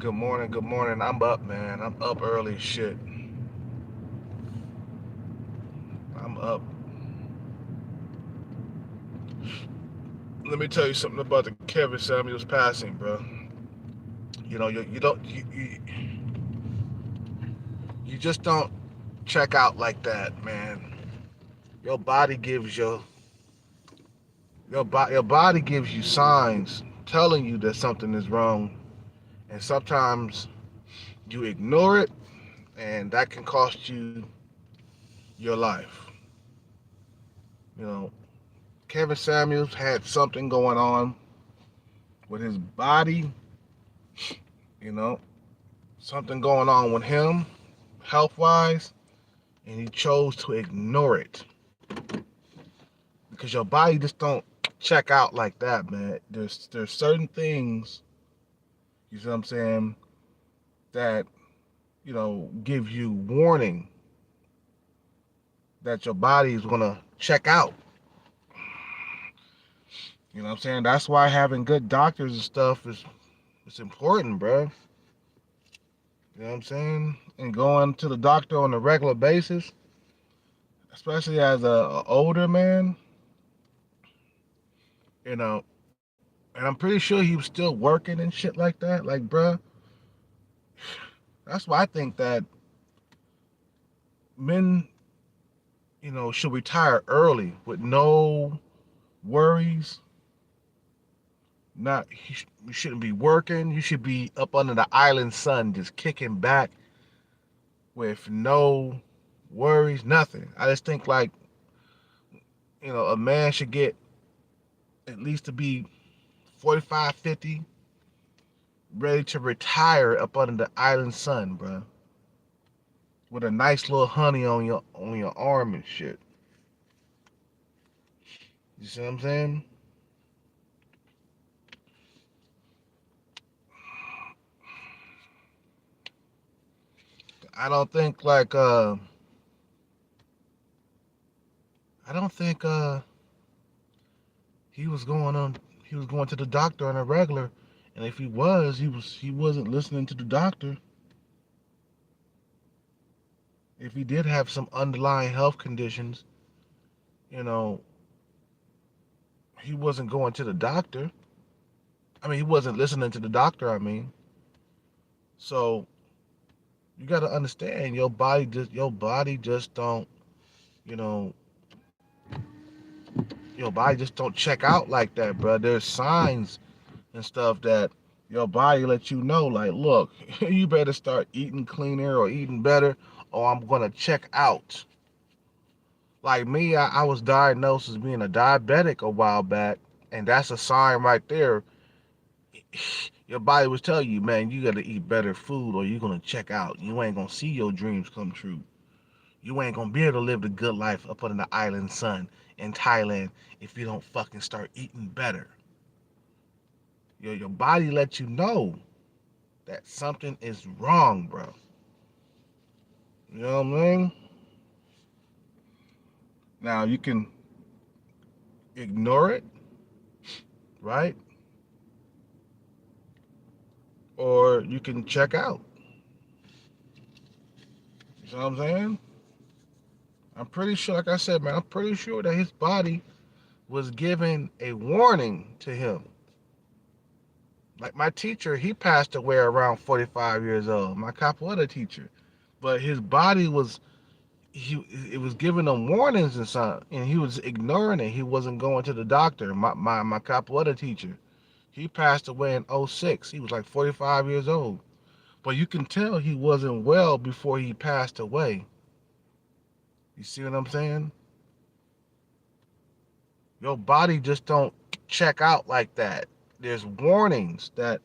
Good morning, good morning. I'm up, man. I'm up early as shit. I'm up. Let me tell you something about the Kevin Samuels passing, bro. You don't you just don't check out like that, man. Your body gives your body gives you signs telling you that something is wrong, and sometimes you ignore it, and that can cost you your life. You know, Kevin Samuels had something going on with his body, you know, something going on with him health wise, and he chose to ignore it because your body just don't check out like that, man. There's certain things, you see what I'm saying, that give you warning that your body is gonna check out. You know what I'm saying? That's why having good doctors and stuff is it's important, bro. You know what I'm saying? And going to the doctor on a regular basis, especially as a older man, you know, and I'm pretty sure he was still working and shit like that. Like, bro, that's why I think that men, should retire early with no worries. Not you shouldn't be working. You should be up under the island sun, just kicking back with no worries, nothing. I just think like a man should get at least to be 45, 50, ready to retire up under the island sun, bro, with a nice little honey on your arm and shit. You see what I'm saying? I don't think like I don't think he was going on he was going to the doctor on a regular, and if he wasn't listening to the doctor. If he did have some underlying health conditions, you know, he wasn't going to the doctor. I mean, he wasn't listening to the doctor, I mean. So, you got to understand your body just don't, you know, your body just don't check out like that, bro. There's signs and stuff that your body lets you know, like, look, you better start eating cleaner or eating better, or I'm gonna check out. Like me, I was diagnosed as being a diabetic a while back, and that's a sign right there. Your body was telling you, man, you gotta eat better food or you're gonna check out. You ain't gonna see your dreams come true. You ain't gonna be able to live the good life up under the island sun in Thailand if you don't fucking start eating better. Your body lets you know that something is wrong, bro. You know what I mean? Now you can ignore it, right? Or you can check out. You know what I'm saying? I'm pretty sure, like I said, man, I'm pretty sure that his body was given a warning to him. Like my teacher, he passed away around 45 years old, my capoeira teacher. But his body was he it was giving him warnings and something, and he was ignoring it. He wasn't going to the doctor. My capoeira teacher, he passed away in '06. He was like 45 years old. But you can tell he wasn't well before he passed away. You see what I'm saying? Your body just don't check out like that. There's warnings that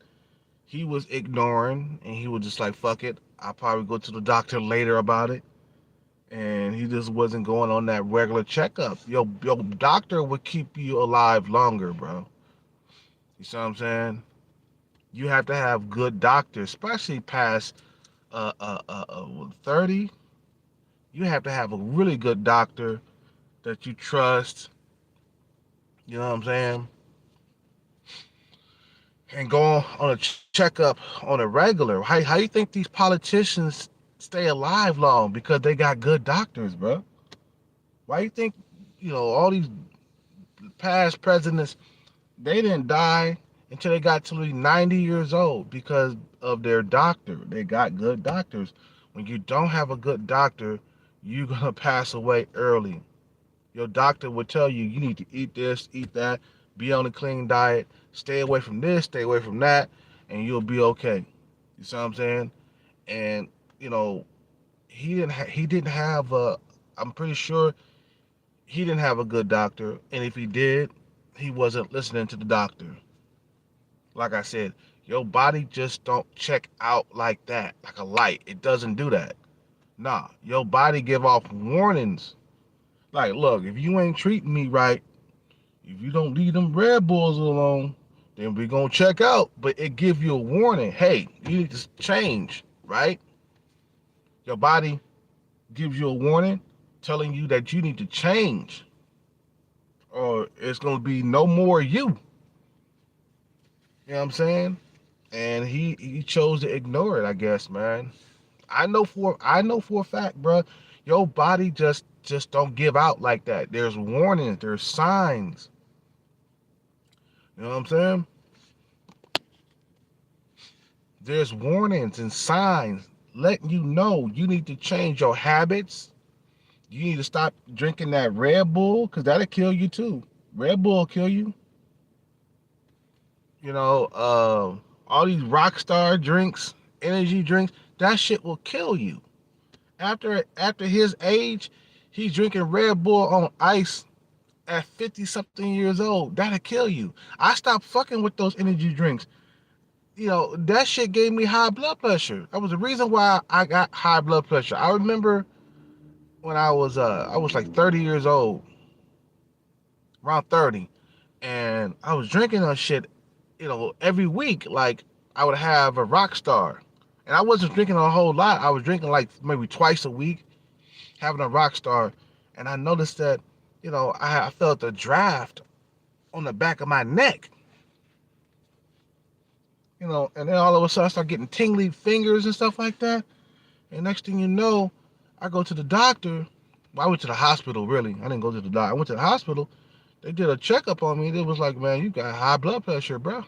he was ignoring, and he was just like, fuck it. I'll probably go to the doctor later about it. And he just wasn't going on that regular checkup. Your doctor would keep you alive longer, bro. You see what I'm saying? You have to have good doctors, especially past 30. You have to have a really good doctor that you trust. You know what I'm saying? and go on a checkup on a regular. How you think these politicians stay alive long? Because they got good doctors, bro. Why you think, all these past presidents, they didn't die until they got to be 90 years old because of their doctor. They got good doctors. When you don't have a good doctor, you're going to pass away early. Your doctor will tell you, you need to eat this, eat that, be on a clean diet, stay away from this, stay away from that, and you'll be okay. You see what I'm saying? And, you know, he didn't have a, I'm pretty sure he didn't have a good doctor. And if he did, he wasn't listening to the doctor. Like I said, your body just don't check out like that, like a light. It doesn't do that. Nah, your body give off warnings. Like, look, if you ain't treating me right, if you don't leave them Red Bulls alone, then we gonna check out. But it give you a warning. Hey, you need to change, right? Your body gives you a warning telling you that you need to change. Or it's gonna be no more you. You know what I'm saying? And he chose to ignore it, I guess, man. I know for a fact, bro, your body just don't give out like that. There's warnings, there's signs. You know what I'm saying? There's warnings and signs letting you know you need to change your habits. You need to stop drinking that Red Bull because that'll kill you too. Red Bull will kill you. You know, all these Rockstar drinks, energy drinks, that shit will kill you. After his age, he's drinking Red Bull on ice at 50 something years old. That'll kill you. I stopped fucking with those energy drinks. That shit gave me high blood pressure. That was the reason why I got high blood pressure. I remember when I was like 30 years old, around 30, and I was drinking that shit, every week. Like I would have a Rockstar. And I wasn't drinking a whole lot. I was drinking like maybe twice a week, having a Rockstar. And I noticed that, I felt a draft on the back of my neck. And then all of a sudden I start getting tingly fingers and stuff like that. And next thing you know, I go to the doctor. Well, I went to the hospital, really. I didn't go to the doctor. I went to the hospital. They did a checkup on me. They was like, man, you got high blood pressure, bro.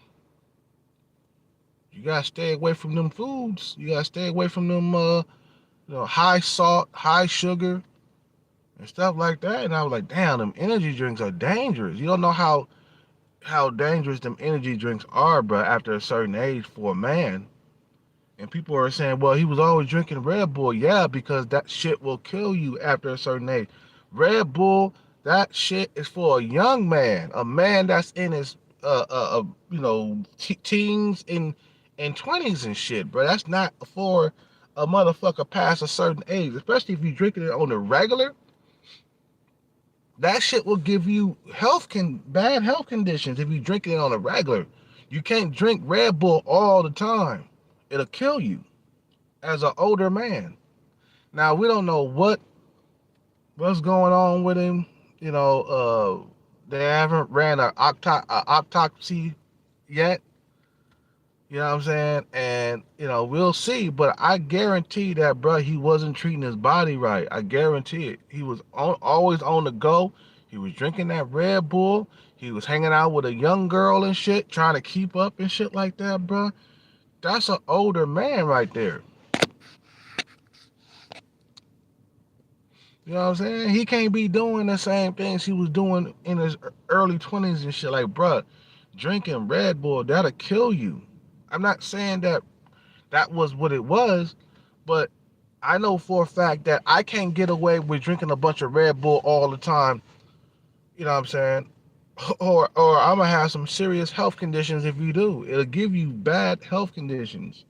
You gotta stay away from them foods. You gotta stay away from them, high salt, high sugar, and stuff like that. And I was like, damn, them energy drinks are dangerous. You don't know how dangerous them energy drinks are, bro, after a certain age for a man. And people are saying, well, he was always drinking Red Bull. Yeah, because that shit will kill you after a certain age. Red Bull, that shit is for a young man, a man that's in his, teens and 20s and shit, bro. That's not for a motherfucker past a certain age, especially if you're drinking it on the regular. That shit will give you bad health conditions if you're drinking it on a regular. You can't drink Red Bull all the time. It'll kill you as an older man. Now we don't know what's going on with him. They haven't ran an autopsy yet. You know what I'm saying? And we'll see. But I guarantee that, bro, he wasn't treating his body right. I guarantee it. He was always on the go. He was drinking that Red Bull. He was hanging out with a young girl and shit, trying to keep up and shit like that, bro. That's an older man right there. You know what I'm saying? He can't be doing the same things he was doing in his early 20s and shit. Like, bro, drinking Red Bull, that'll kill you. I'm not saying that was what it was, but I know for a fact that I can't get away with drinking a bunch of Red Bull all the time. You know what I'm saying? Or I'm gonna have some serious health conditions if you do. It'll give you bad health conditions.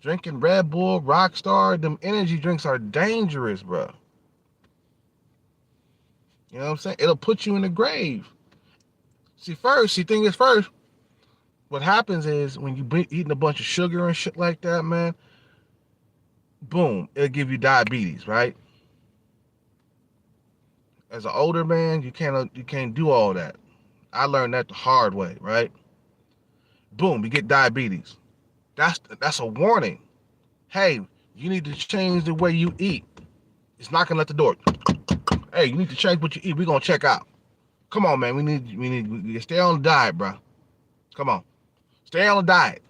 Drinking Red Bull, Rockstar, them energy drinks are dangerous, bro. You know what I'm saying? It'll put you in the grave. Thing is first, what happens is when you be eating a bunch of sugar and shit like that, man, boom, it'll give you diabetes, right? As an older man, you can't do all that. I learned that the hard way, right? Boom, you get diabetes. That's a warning. Hey, you need to change the way you eat. It's knocking at the door. Hey, you need to change what you eat. We're gonna check out. Come on, man. We stay on the diet, bro. Come on. Stay on the diet.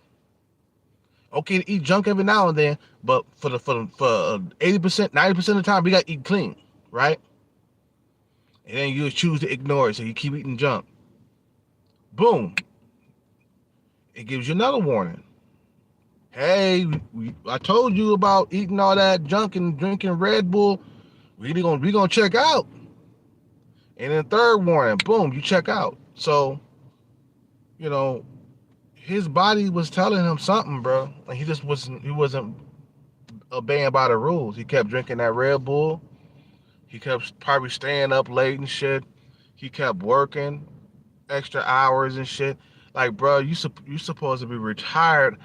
Okay to eat junk every now and then, but for 80%, 90% of the time, we gotta eat clean, right? And then you choose to ignore it, so you keep eating junk. Boom. It gives you another warning. Hey, I told you about eating all that junk and drinking Red Bull. We gonna check out. And then third warning, boom, you check out. So, you know, his body was telling him something, bro. Like he wasn't obeying by the rules. He kept drinking that Red Bull. He kept probably staying up late and shit. He kept working extra hours and shit. Like, bro, you supposed to be retired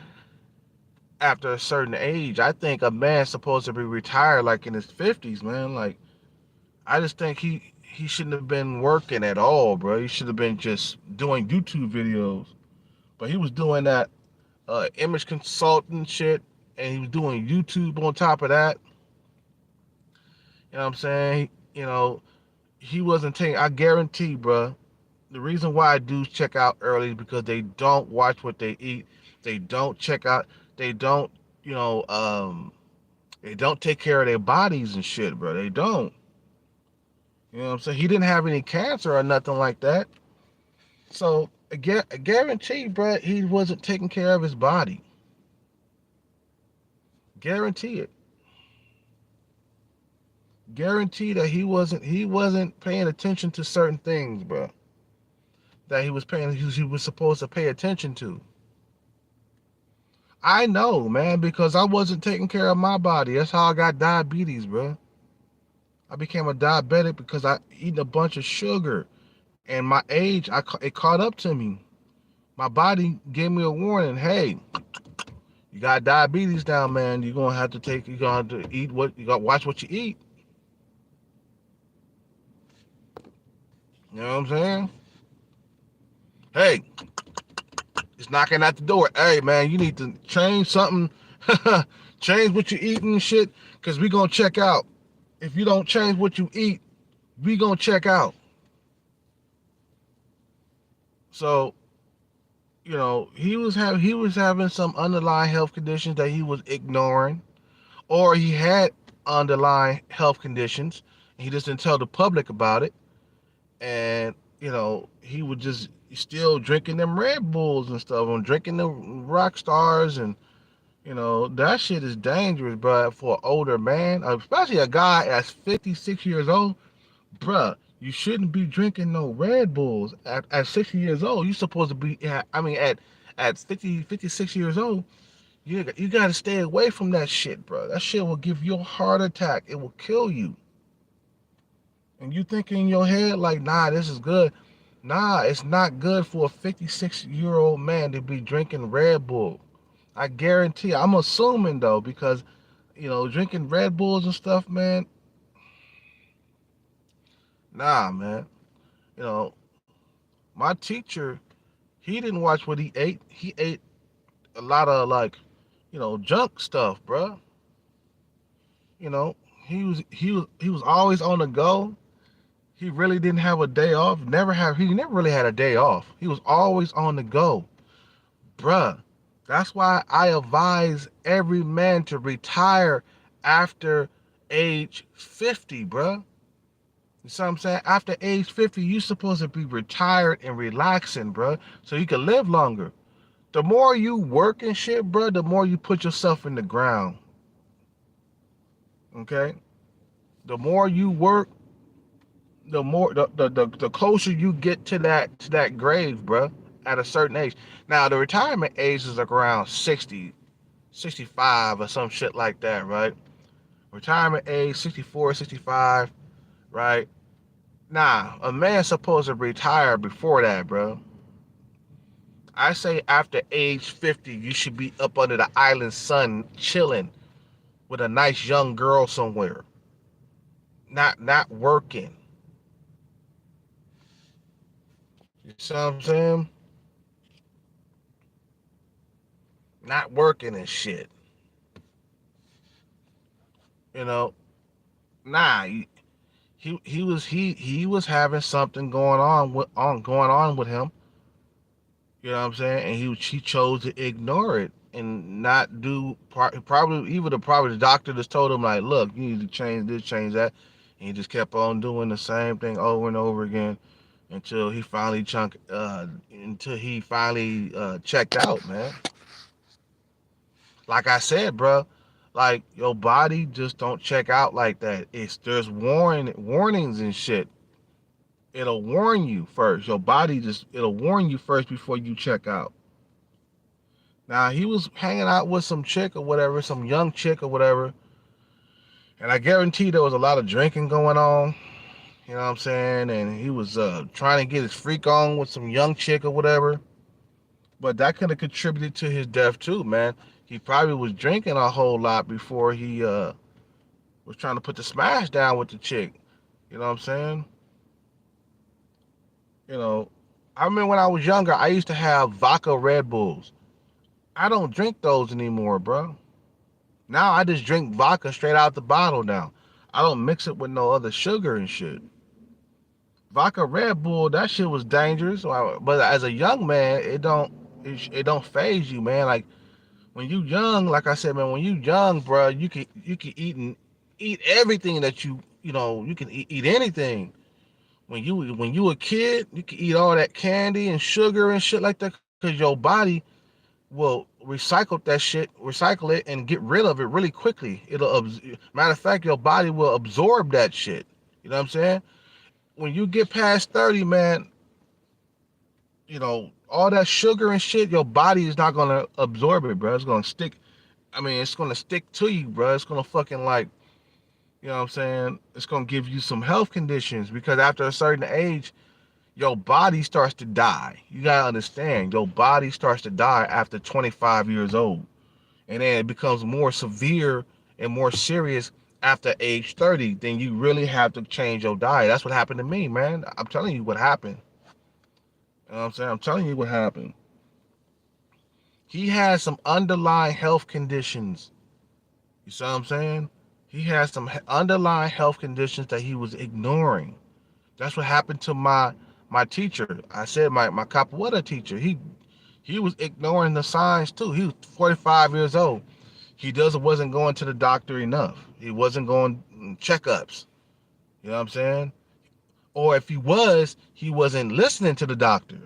after a certain age. I think a man's supposed to be retired like in his 50s, man. Like, I just think he shouldn't have been working at all, bro. He should have been just doing YouTube videos. But he was doing that image consultant shit, and he was doing YouTube on top of that. You know what I'm saying? He wasn't taking. I guarantee, bro. The reason why dudes check out early is because they don't watch what they eat. They don't check out. They don't, you know, they don't take care of their bodies and shit, bro. They don't. You know what I'm saying? He didn't have any cancer or nothing like that. So I guarantee, bro, he wasn't taking care of his body. Guarantee it. Guarantee that he wasn't paying attention to certain things, bro. That he was supposed to pay attention to. I know, man, because I wasn't taking care of my body. That's how I got diabetes, bro. I became a diabetic because I eating a bunch of sugar, and my age, it caught up to me. My body gave me a warning. Hey, you got diabetes now, man. You're gonna have to eat what you got. Watch what you eat. You know what I'm saying? Hey, it's knocking at the door. Hey, man, you need to change something. Change what you eating and shit, cause we gonna check out. If you don't change what you eat, we gonna check out. So, he was having some underlying health conditions that he was ignoring, or he had underlying health conditions. He just didn't tell the public about it, and he was just still drinking them Red Bulls and stuff, and drinking the rock stars, and that shit is dangerous, bro, for an older man, especially a guy that's 56 years old. Bruh, you shouldn't be drinking no Red Bulls at 60 years old. You're supposed to be, I mean, at 50, 56 years old, you got to stay away from that shit, bro. That shit will give you a heart attack. It will kill you. And you think in your head, like, nah, this is good. Nah, it's not good for a 56-year-old man to be drinking Red Bull. I guarantee. I'm assuming, though, because, drinking Red Bulls and stuff, man, nah, man. You know, my teacher, he didn't watch what he ate. He ate a lot of, like, junk stuff, bro. You know, he was always on the go. He really didn't have a day off. He never really had a day off. He was always on the go, bruh. That's why I advise every man to retire after age 50, bruh. You see what I'm saying? After age 50, you're supposed to be retired and relaxing, bruh, so you can live longer. The more you work and shit, bro, the more you put yourself in the ground. Okay? The more you work, the closer you get to that grave, bro, at a certain age. Now the retirement age is like around 60, 65 or some shit like that, right? Retirement age 64, 65, right? Nah, a man's supposed to retire before that, bro. I say after age 50, you should be up under the island sun chilling with a nice young girl somewhere, not working. You see what I'm saying? not working and shit. You know, nah, he was having something going on with him. You know what I'm saying? And he chose to ignore it and not do probably even the doctor just told him like, look, you need to change this, change that, and he just kept on doing the same thing over and over again until he finally checked out, man. Like I said, bro, like your body just don't check out like that. There's warnings and shit. It'll warn you first. Your body just it'll warn you first before you check out. Now he was hanging out with some chick or whatever, some young chick or whatever, and I guarantee there was a lot of drinking going on. You know what I'm saying? And he was trying to get his freak on with some young chick or whatever. But that could have contributed to his death too, man. He probably was drinking a whole lot before he was trying to put the smash down with the chick. You know what I'm saying? You know, I remember when I was younger, I used to have vodka Red Bulls. I don't drink those anymore, bro. Now I just drink vodka straight out the bottle now. I don't mix it with no other sugar and shit. Vodka Red Bull, that shit was dangerous. But as a young man, it don't phase you, man. Like when you young, like I said, man, when you young, bro, you can eat everything that you can eat anything. When you a kid, you can eat all that candy and sugar and shit like that because your body will recycle it and get rid of it really quickly. Matter of fact, your body will absorb that shit. You know what I'm saying? When you get past 30, man, all that sugar and shit, your body is not gonna absorb it, bro. It's gonna stick. I mean, it's gonna stick to you, bro. It's gonna fucking like, you know what I'm saying? It's gonna give you some health conditions because after a certain age, your body starts to die. You gotta understand, your body starts to die after 25 years old. And then it becomes more severe and more serious after age 30. Then you really have to change your diet. That's what happened to me, man. I'm telling you what happened. You know what I'm saying? I'm telling you what happened. He had some underlying health conditions. You see what I'm saying? He had some underlying health conditions that he was ignoring. That's what happened to my teacher. I said my capoeira teacher. He was ignoring the signs too. He was 45 years old. He wasn't going to the doctor enough. He wasn't going checkups. You know what I'm saying? Or if he wasn't listening to the doctor.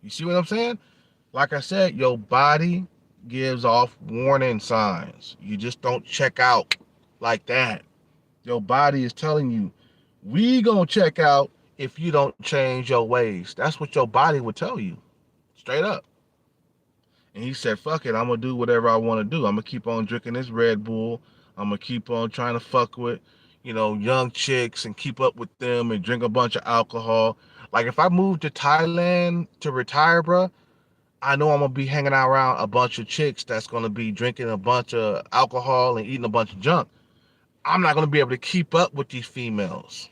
You see what I'm saying? Like I said, your body gives off warning signs. You just don't check out like that. Your body is telling you, we gonna check out if you don't change your ways. That's what your body would tell you. Straight up. And he said, fuck it, I'm gonna do whatever I wanna do. I'm gonna keep on drinking this Red Bull. I'm gonna keep on trying to fuck with, young chicks and keep up with them and drink a bunch of alcohol. Like if I move to Thailand to retire, bro, I know I'm gonna be hanging out around a bunch of chicks that's gonna be drinking a bunch of alcohol and eating a bunch of junk. I'm not gonna be able to keep up with these females.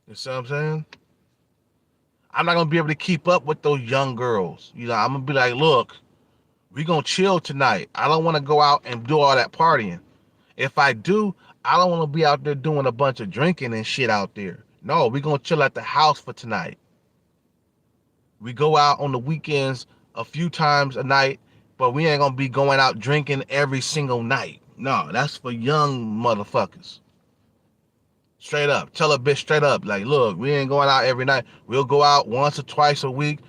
You see what I'm saying? I'm not gonna be able to keep up with those young girls. I'm gonna be like, look, we gonna chill tonight. I don't want to go out and do all that partying. If I do, I don't want to be out there doing a bunch of drinking and shit out there. No, we gonna chill at the house for tonight. We go out on the weekends a few times a night, but we ain't gonna be going out drinking every single night. No, that's for young motherfuckers. Straight up. Tell a bitch straight up, like, look, we ain't going out every night. We'll go out once or twice a week.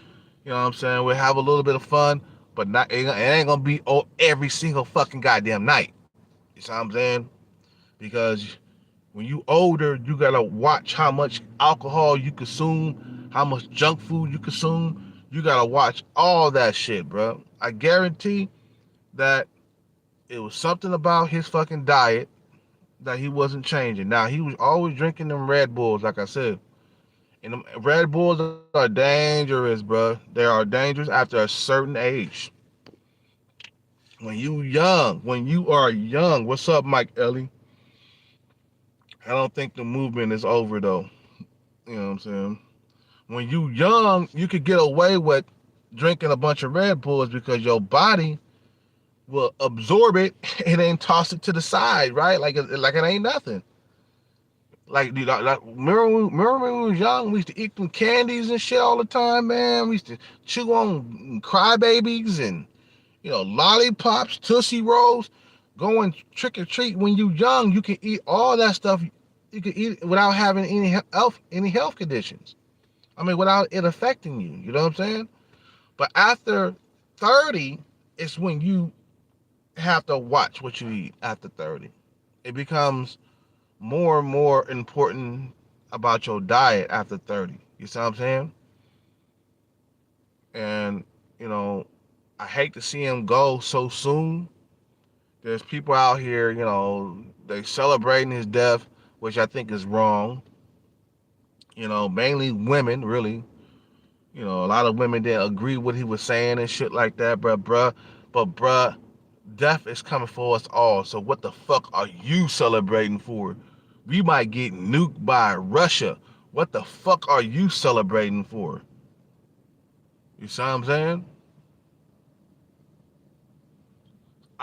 You know what I'm saying? We'll have a little bit of fun, but it ain't gonna be every single fucking goddamn night. You see what I'm saying? Because when you older, you gotta watch how much alcohol you consume, how much junk food you consume. You gotta watch all that shit, bro. I guarantee that it was something about his fucking diet that he wasn't changing. Now he was always drinking them Red Bulls, like I said. And them Red Bulls are dangerous, bro. They are dangerous after a certain age. When you are young, what's up, Mike Ellie? I don't think the movement is over though. You know what I'm saying? When you young, you could get away with drinking a bunch of Red Bulls because your body will absorb it and then toss it to the side, right? Like it ain't nothing. Like, dude, remember when we was young, we used to eat them candies and shit all the time, man. We used to chew on crybabies and, lollipops, Tootsie Rolls. Going trick or treat when you young, you can eat all that stuff. You can eat it without having any health conditions. I mean, without it affecting you. You know what I'm saying? But after 30, it's when you have to watch what you eat after 30. It becomes more and more important about your diet after 30. You see what I'm saying? And, you know, I hate to see him go so soon. There's people out here, they celebrating his death, which I think is wrong. Mainly women, really. A lot of women didn't agree with what he was saying and shit like that, bruh. But bruh, death is coming for us all. So what the fuck are you celebrating for? We might get nuked by Russia. What the fuck are you celebrating for? You see what I'm saying?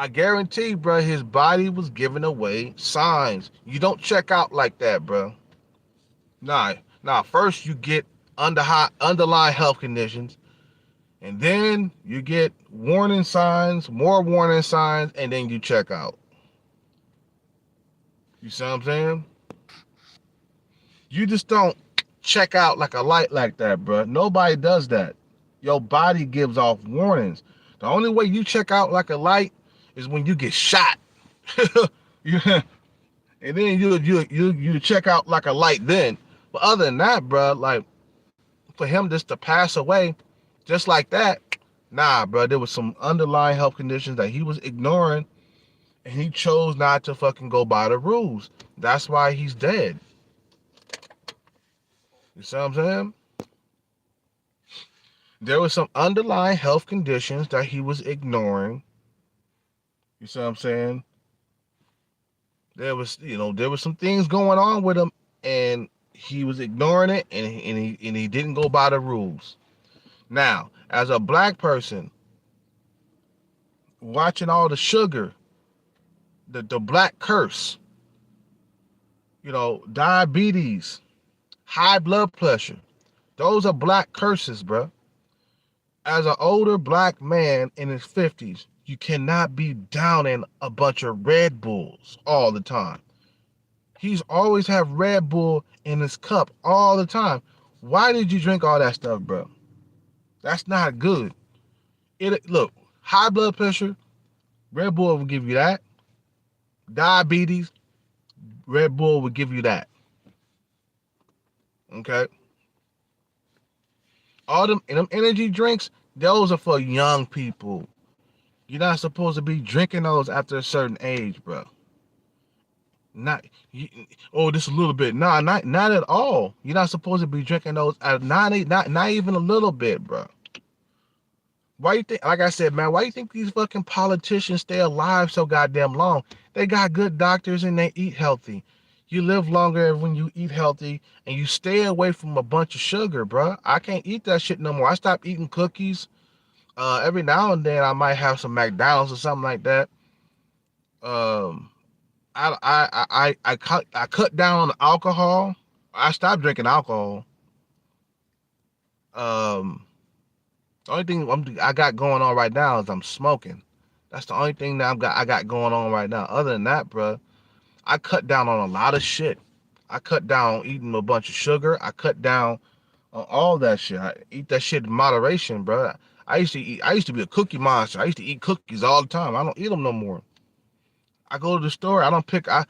I guarantee, bro, his body was giving away signs. You don't check out like that, bro. Nah. First you get underlying health conditions, and then you get warning signs, more warning signs, and then you check out. You see what I'm saying? You just don't check out like a light like that, bro. Nobody does that. Your body gives off warnings. The only way you check out like a light is when you get shot. Yeah. And then you check out like a light then. But other than that, bro, like for him just to pass away just like that, nah, bro, there was some underlying health conditions that he was ignoring, and he chose not to fucking go by the rules. That's why he's dead. You see what I'm saying? There was some underlying health conditions that he was ignoring. You see what I'm saying? There was some things going on with him, and he was ignoring it, and he didn't go by the rules. Now, as a black person, watching all the sugar, the black curse, diabetes, high blood pressure, those are black curses, bro. As an older black man in his 50s, you cannot be downing a bunch of Red Bulls all the time. He's always have Red Bull in his cup all the time. Why did you drink all that stuff, bro? That's not good. Look, high blood pressure, Red Bull will give you that. Diabetes, Red Bull will give you that. Okay? All them energy drinks, those are for young people. You're not supposed to be drinking those after a certain age, bro. Not just a little bit. Nah, not at all. You're not supposed to be drinking those at not even a little bit, bro. Why you think, like I said, man, why you think these fucking politicians stay alive so goddamn long? They got good doctors and they eat healthy. You live longer when you eat healthy and you stay away from a bunch of sugar, bro. I can't eat that shit no more. I stopped eating cookies. Every now and then I might have some McDonald's or something like that. Um, I cut down on the alcohol. I stopped drinking alcohol. Um, the only thing I got going on right now is I'm smoking. That's the only thing that I got going on right now. Other than that, bro, I cut down on a lot of shit. I cut down on eating a bunch of sugar. I cut down on all that shit. I eat that shit in moderation, bro. I used to be a cookie monster. I used to eat cookies all the time. I don't eat them no more. I go to the store. I don't pick up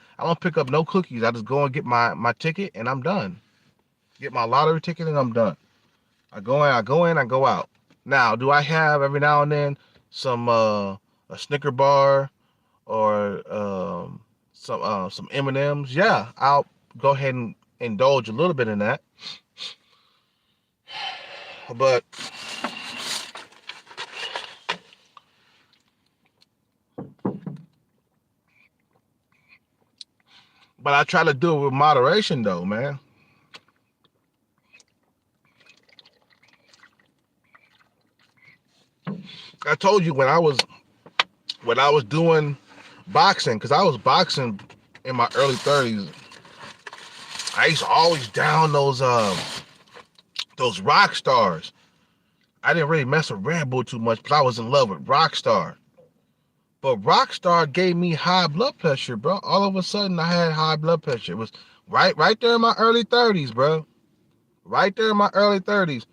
no cookies. I just go and get my ticket and I'm done. Get my lottery ticket and I'm done. I go out. Now, do I have every now and then some a Snicker bar or some M&Ms? Yeah, I'll go ahead and indulge a little bit in that. But I try to do it with moderation though, man. I told you when I was doing boxing, because I was boxing in my early 30s. I used to always down those rock stars. I didn't really mess with Red Bull too much because I was in love with Rockstar. But Rockstar gave me high blood pressure, bro. All of a sudden, I had high blood pressure. It was right there in my early 30s, bro. Right there in my early 30s.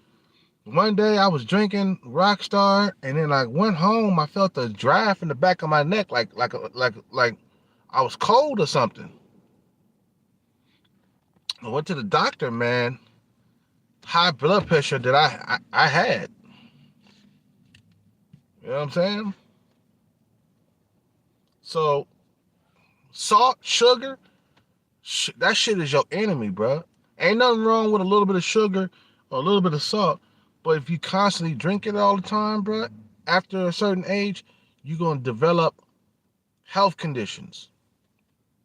One day I was drinking Rockstar, and then I went home. I felt a draft in the back of my neck, like I was cold or something. I went to the doctor, man. High blood pressure that I had. You know what I'm saying? So salt, sugar, that shit is your enemy, bro. Ain't nothing wrong with a little bit of sugar or a little bit of salt, but if you constantly drink it all the time, bro, after a certain age, you're gonna develop health conditions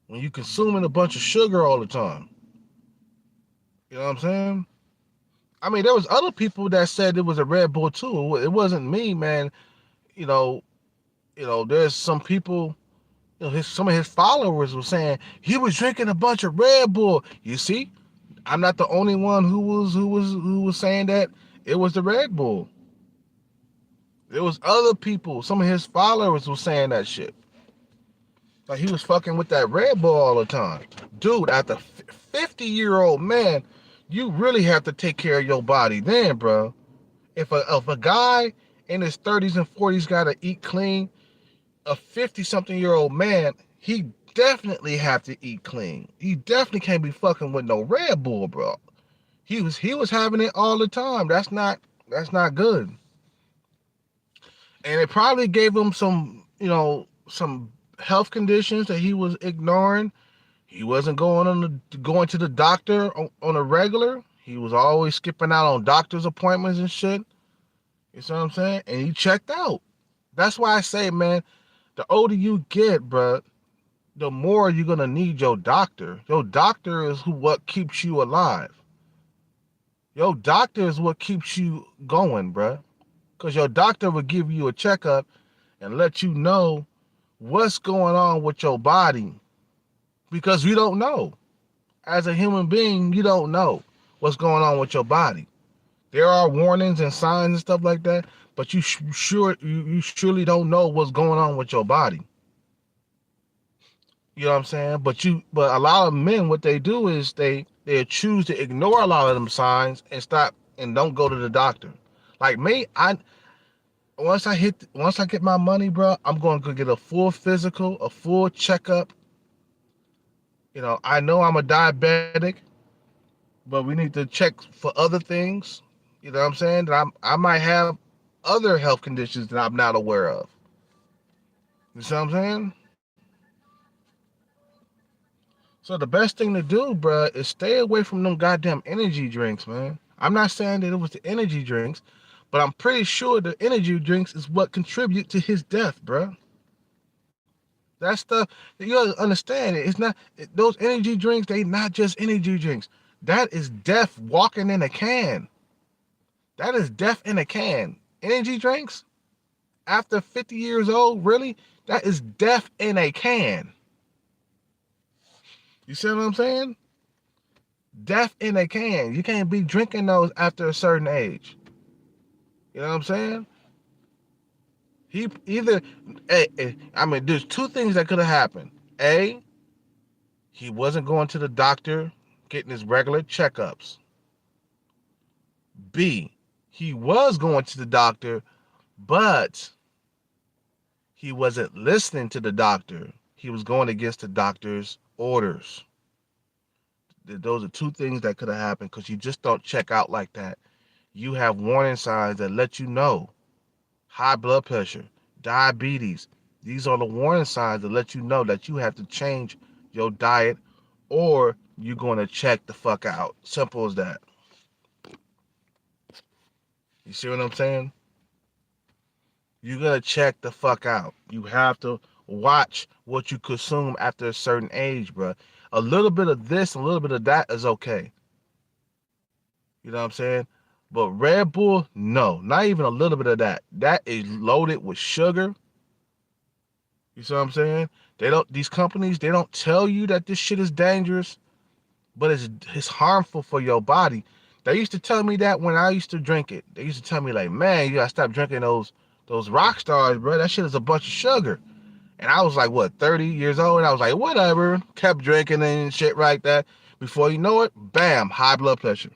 when you consuming a bunch of sugar all the time. You know what I'm saying? I mean, there was other people that said it was a Red Bull too. It wasn't me, man. You know, there's some people. Some of his followers were saying he was drinking a bunch of Red Bull. You see, I'm not the only one who was saying that it was the Red Bull. There was other people. Some of his followers were saying that shit. Like he was fucking with that Red Bull all the time. Dude, at the 50-year-old man, you really have to take care of your body then, bro. If a guy in his 30s and 40s gotta eat clean, a 50-something-year-old man, he definitely have to eat clean. He definitely can't be fucking with no Red Bull, bro. He was having it all the time. That's not good. And it probably gave him some health conditions that he was ignoring. He wasn't going to the doctor on a regular. He was always skipping out on doctor's appointments and shit. You see what I'm saying? And he checked out. That's why I say, man, the older you get, bro, the more you're gonna need your doctor. Your doctor is what keeps you alive. Your doctor is what keeps you going, bro. Because your doctor will give you a checkup and let you know what's going on with your body. Because you don't know. As a human being, you don't know what's going on with your body. There are warnings and signs and stuff like that, but you surely don't know what's going on with your body. You know what I'm saying? But a lot of men, what they do is they choose to ignore a lot of them signs and stop and don't go to the doctor. Like me, once I get my money, bro, I'm going to get a full physical, a full checkup. I know I'm a diabetic, but we need to check for other things. You know what I'm saying? That I might have other health conditions that I'm not aware of. You see what I'm saying? So the best thing to do, bro, is stay away from them goddamn energy drinks, man. I'm not saying that it was the energy drinks, but I'm pretty sure the energy drinks is what contribute to his death, bro. That stuff, you gotta understand it. It's not those energy drinks. They not just energy drinks. That is death walking in a can. That is death in a can. Energy drinks after 50 years old, really? That is death in a can. You see what I'm saying? Death in a can. You can't be drinking those after a certain age. You know what I'm saying? He either, I mean, there's two things that could have happened. A, he wasn't going to the doctor, getting his regular checkups. B, he was going to the doctor, but he wasn't listening to the doctor. He was going against the doctor's orders. Those are two things that could have happened because you just don't check out like that. You have warning signs that let you know. High blood pressure, diabetes. These are the warning signs that let you know that you have to change your diet or you're going to check the fuck out. Simple as that. You see what I'm saying? You're going to check the fuck out. You have to watch what you consume after a certain age, bro. A little bit of this, a little bit of that is okay. You know what I'm saying? But Red Bull, no, not even a little bit of that. That is loaded with sugar. You see what I'm saying? These companies, they don't tell you that this shit is dangerous, but it's harmful for your body. They used to tell me that when I used to drink it. They used to tell me like, man, you gotta stop drinking those rock stars, bro. That shit is a bunch of sugar. And I was like, what, 30 years old? And I was like, whatever. Kept drinking and shit like that. Before you know it, bam, high blood pressure.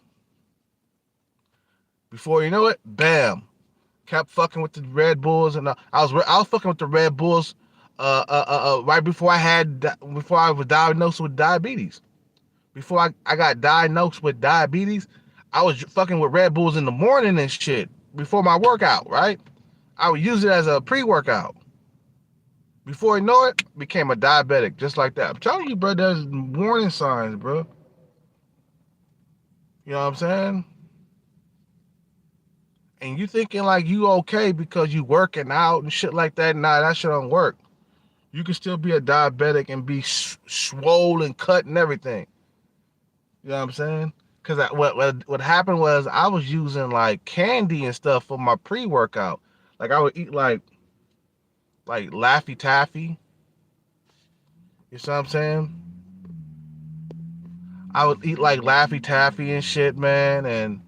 Before you know it, bam, kept fucking with the Red Bulls, and I was fucking with the Red Bulls, right before I was diagnosed with diabetes. Before I got diagnosed with diabetes, I was fucking with Red Bulls in the morning and shit before my workout. Right, I would use it as a pre-workout. Before you know it, became a diabetic just like that. I'm telling you, bro, there's warning signs, bro. You know what I'm saying? And you thinking like you okay because you working out and shit like that. Nah, that shit don't work. You can still be a diabetic and be swollen, cut, and everything. You know what I'm saying? Because what happened was I was using like candy and stuff for my pre-workout. Like I would eat like Laffy Taffy. You see what I'm saying? I would eat like Laffy Taffy and shit, man. And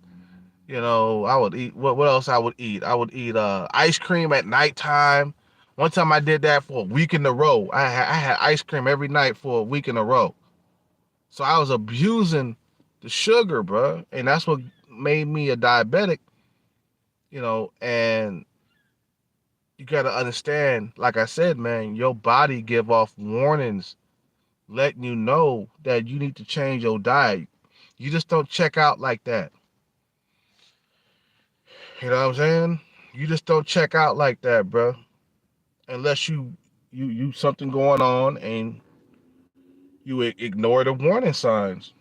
I would eat what else I would eat? I would eat ice cream at nighttime. One time I did that for a week in a row. I had ice cream every night for a week in a row. So I was abusing the sugar, bro, and that's what made me a diabetic. And you gotta understand, like I said, man, your body give off warnings, letting you know that you need to change your diet. You just don't check out like that. You know what I'm saying? You just don't check out like that, bro, unless you something going on and you ignore the warning signs.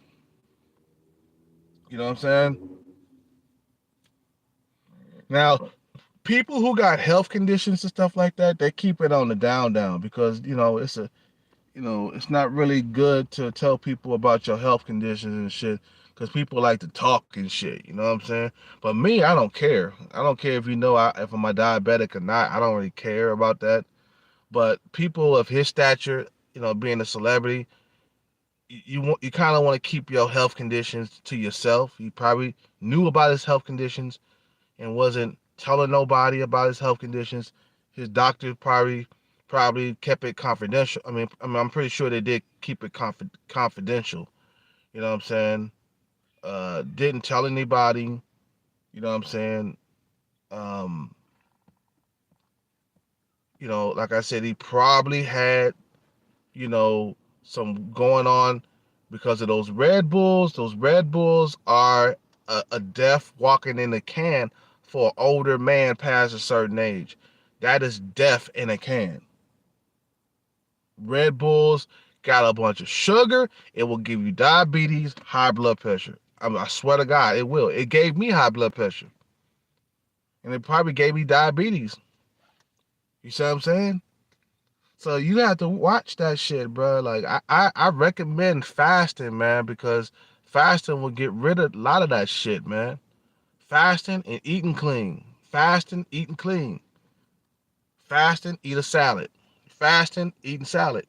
You know what I'm saying? Now, people who got health conditions and stuff like that, they keep it on the down because it's not really good to tell people about your health conditions and shit because people like to talk and shit. You know what I'm saying? But me, I don't care. I don't care if if I'm a diabetic or not. I don't really care about that. But people of his stature, being a celebrity, you kind of want to keep your health conditions to yourself. He probably knew about his health conditions and wasn't telling nobody about his health conditions. His doctor probably kept it confidential. I'm pretty sure they did keep it confidential. You know what I'm saying? Didn't tell anybody. You know what I'm saying? Um, like I said, he probably had some going on because of those Red Bulls. Those Red Bulls are a death walking in a can for an older man past a certain age. That is death in a can. Red Bulls got a bunch of sugar. It will give you diabetes, high blood pressure. I swear to God, it will. It gave me high blood pressure. And it probably gave me diabetes. You see what I'm saying? So you have to watch that shit, bro. Like I recommend fasting, man, because fasting will get rid of a lot of that shit, man. Fasting and eating clean. Fasting, eating clean. Fasting, eat a salad. Fasting, eating salad.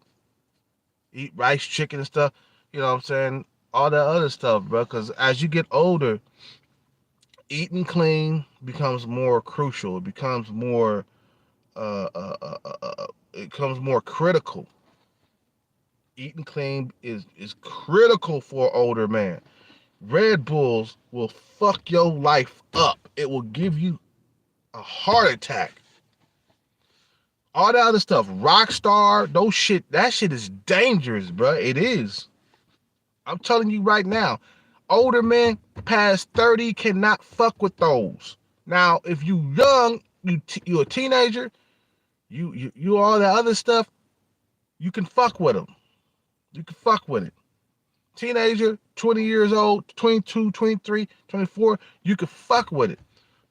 Eat rice, chicken, and stuff. You know what I'm saying? All that other stuff, bro. Because as you get older, eating clean becomes more crucial. It becomes more, it becomes more critical. Eating clean is critical for an older man. Red Bulls will fuck your life up. It will give you a heart attack. All that other stuff, Rockstar, that shit is dangerous, bro. It is. I'm telling you right now, older men past 30 cannot fuck with those. Now, if you young, you a teenager, you all that other stuff, you can fuck with them. You can fuck with it. Teenager, 20 years old, 22, 23, 24, you can fuck with it.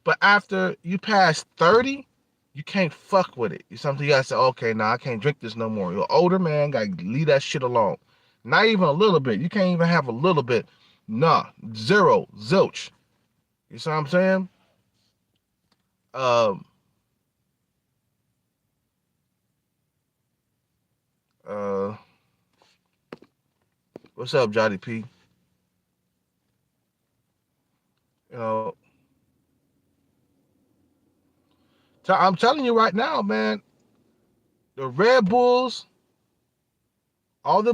But after you pass 30, you can't fuck with it. It's something you gotta say, okay, nah, I can't drink this no more. You're an older man, gotta leave that shit alone. Not even a little bit. You can't even have a little bit. Nah, zero, zilch. You see what I'm saying? Um, uh, what's up, Johnny P? You know, I'm telling you right now, man. The Red Bulls, all the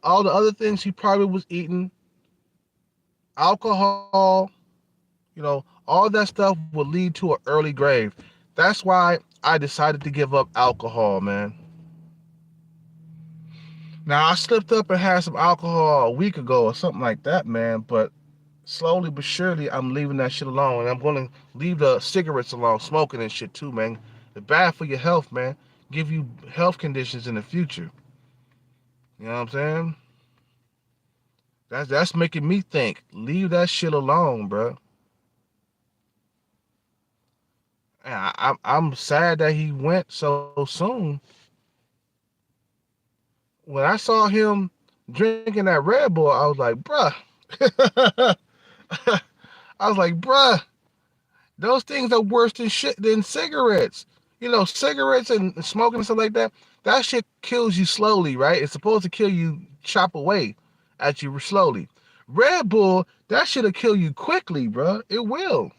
other things he probably was eating, alcohol, all that stuff will lead to an early grave. That's why I decided to give up alcohol, man. Now I slipped up and had some alcohol a week ago or something like that, man. But slowly but surely, I'm leaving that shit alone, and I'm gonna leave the cigarettes alone, smoking and shit too, man. It's bad for your health, man. Give you health conditions in the future. You know what I'm saying? That's making me think. Leave that shit alone, bro. And I'm sad that he went so soon. When I saw him drinking that Red Bull, I was like, bruh. I was like, bruh, those things are worse than shit than cigarettes. Cigarettes and smoking and stuff like that, that shit kills you slowly, right? It's supposed to kill you, chop away at you slowly. Red Bull, that shit'll kill you quickly, bruh. It will.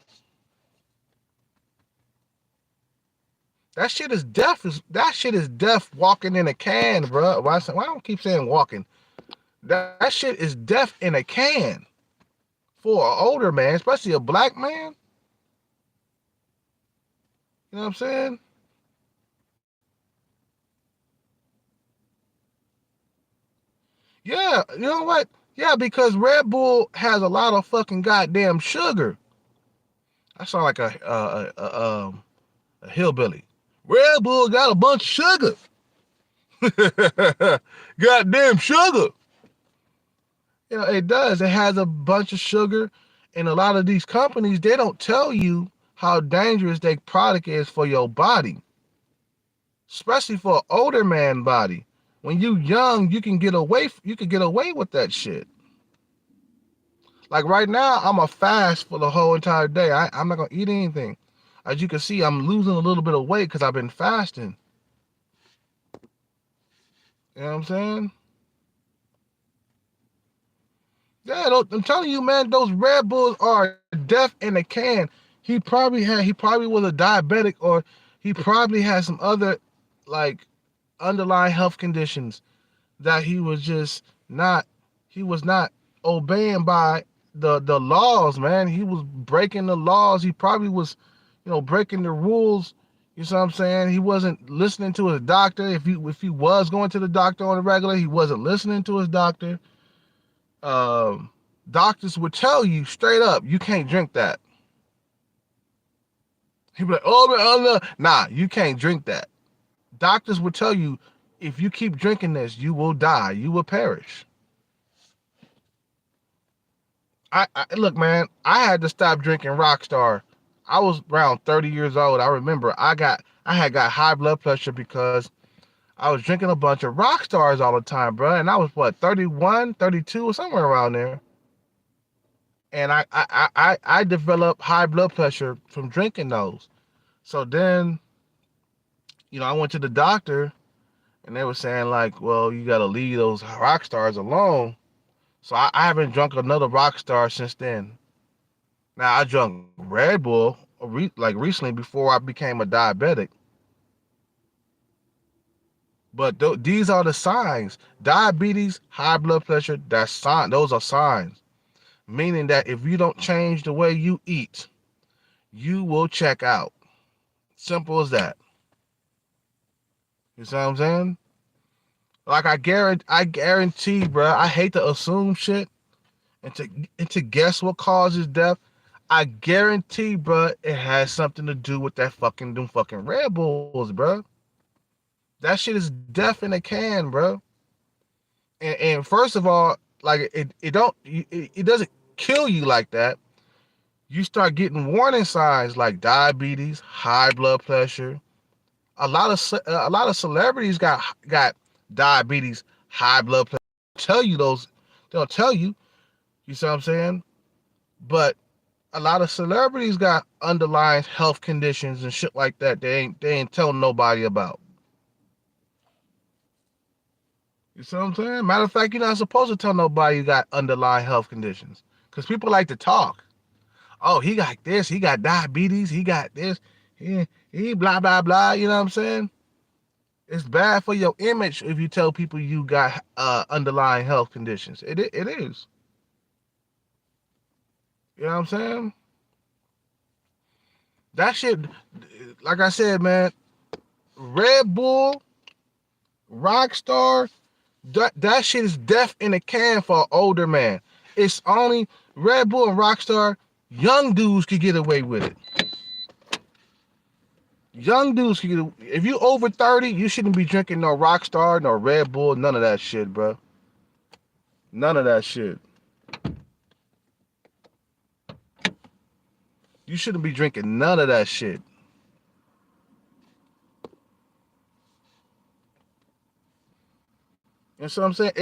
That shit is death walking in a can, bruh. Why don't I keep saying walking? That shit is death in a can for an older man, especially a black man. You know what I'm saying? Yeah, you know what? Yeah, because Red Bull has a lot of fucking goddamn sugar. I sound like a hillbilly. Red Bull got a bunch of sugar. Goddamn sugar. It does. It has a bunch of sugar, and a lot of these companies, they don't tell you how dangerous their product is for your body, especially for an older man body. When you young, you can get away with that shit. Like right now, I'm a fast for the whole entire day. I'm not gonna eat anything. As you can see, I'm losing a little bit of weight because I've been fasting. You know what I'm saying? Yeah, I'm telling you, man, those Red Bulls are death in a can. He probably was a diabetic, or he probably had some other like underlying health conditions that he was not obeying by the laws, man. He was breaking the laws. He probably was, breaking the rules. You know what I'm saying? He wasn't listening to his doctor. If he was going to the doctor on a regular, he wasn't listening to his doctor. Um, Doctors would tell you straight up, you can't drink that. He'd be like, oh, nah, you can't drink that. Doctors would tell you, if you keep drinking this, you will die. You will perish. I look, man, I had to stop drinking Rockstar. I was around 30 years old. I remember I had got high blood pressure because I was drinking a bunch of Rockstars all the time, bro. And I was what, 31, 32, or somewhere around there. And I developed high blood pressure from drinking those. So then, I went to the doctor, and they were saying like, well, you got to leave those Rockstars alone. So I haven't drunk another Rockstar since then. Now I drank Red Bull like recently before I became a diabetic. But these are the signs: diabetes, high blood pressure. That's sign. Those are signs, meaning that if you don't change the way you eat, you will check out. Simple as that. You see what I'm saying? Like I guarantee, bro. I hate to assume shit and to guess what causes death. I guarantee, bro, it has something to do with that them fucking Red Bulls, bro. That shit is death in a can, bro. And first of all, like it doesn't kill you like that. You start getting warning signs like diabetes, high blood pressure. A lot of celebrities got diabetes, high blood pressure. Tell you those, they'll tell you. You see what I'm saying? But A lot of celebrities got underlying health conditions and shit like that. They ain't telling nobody about. You see what I'm saying? Matter of fact, you're not supposed to tell nobody you got underlying health conditions. Because people like to talk. Oh, he got this, he got diabetes, he got this, he blah blah blah, you know what I'm saying? It's bad for your image if you tell people you got underlying health conditions. It is. You know what I'm saying? That shit, like I said, man, Red Bull, Rockstar, that shit is death in a can for an older man. It's only Red Bull and Rockstar, young dudes could get away with it. Young dudes can get, if you over 30, you shouldn't be drinking no Rockstar, no Red Bull, none of that shit, bro. None of that shit. You shouldn't be drinking none of that shit. You know what I'm saying?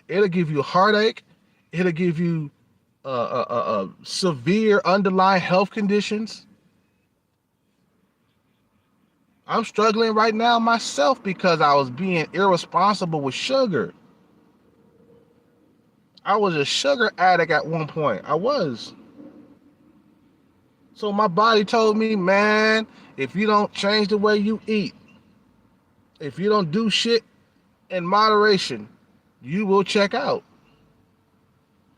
It'll give you a heartache. It'll give you severe underlying health conditions. I'm struggling right now myself because I was being irresponsible with sugar. I was a sugar addict at one point. I was. So my body told me, man, if you don't change the way you eat, if you don't do shit in moderation, you will check out.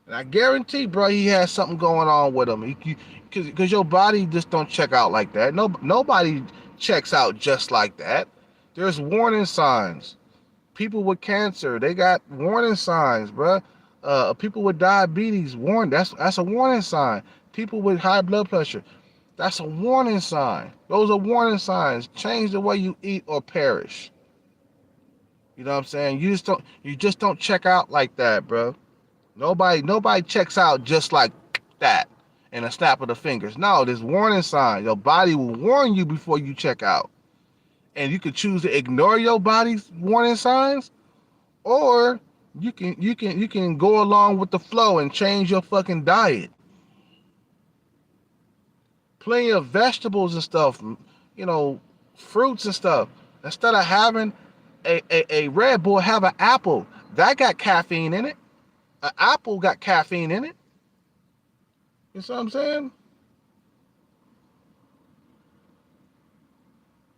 And I guarantee, bro, he has something going on with him. Because your body just don't check out like that. Nobody checks out just like that. There's warning signs. People with cancer, they got warning signs, bro. People with diabetes, that's a warning sign. People with high blood pressure, that's a warning sign. Those are warning signs. Change the way you eat or perish. You know what I'm saying? You just don't check out like that, bro. Nobody checks out just like that in a snap of the fingers. No, there's warning signs. Your body will warn you before you check out. And you can choose to ignore your body's warning signs, or you can go along with the flow and change your fucking diet. Plenty of vegetables and stuff, you know, fruits and stuff. Instead of having a Red Bull, have an apple. That got caffeine in it. An apple got caffeine in it. You see what I'm saying?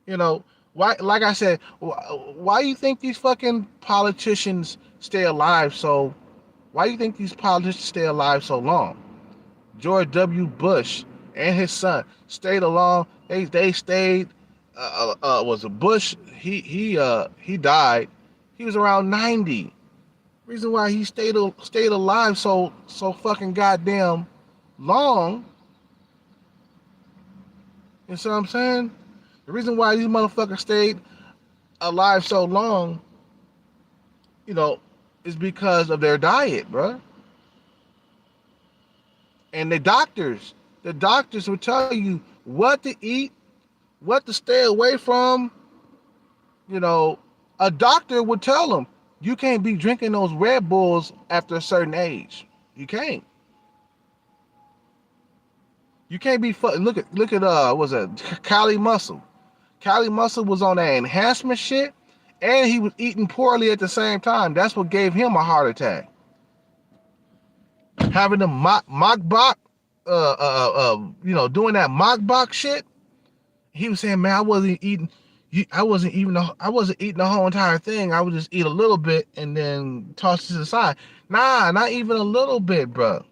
You know, why, like I said, why do you think these fucking politicians stay alive so, why do you think these politicians stay alive so long? George W. Bush and his son stayed along. They stayed. Was a Bush? He died. He was around 90. Reason why he stayed alive so fucking goddamn long. You see what I'm saying? The reason why these motherfuckers stayed alive so long, you know, is because of their diet, bro. And the doctors will tell you what to eat, what to stay away from. You know, a doctor would tell them, you can't be drinking those Red Bulls after a certain age. You can't. You can't be look at what's that? Cali Muscle. Cali Muscle was on that enhancement shit, and he was eating poorly at the same time. That's what gave him a heart attack. Having the mockbach, doing that mockbach shit. He was saying, man, I wasn't eating. I wasn't eating the whole entire thing. I would just eat a little bit and then toss it to the side. Nah, not even a little bit, bro.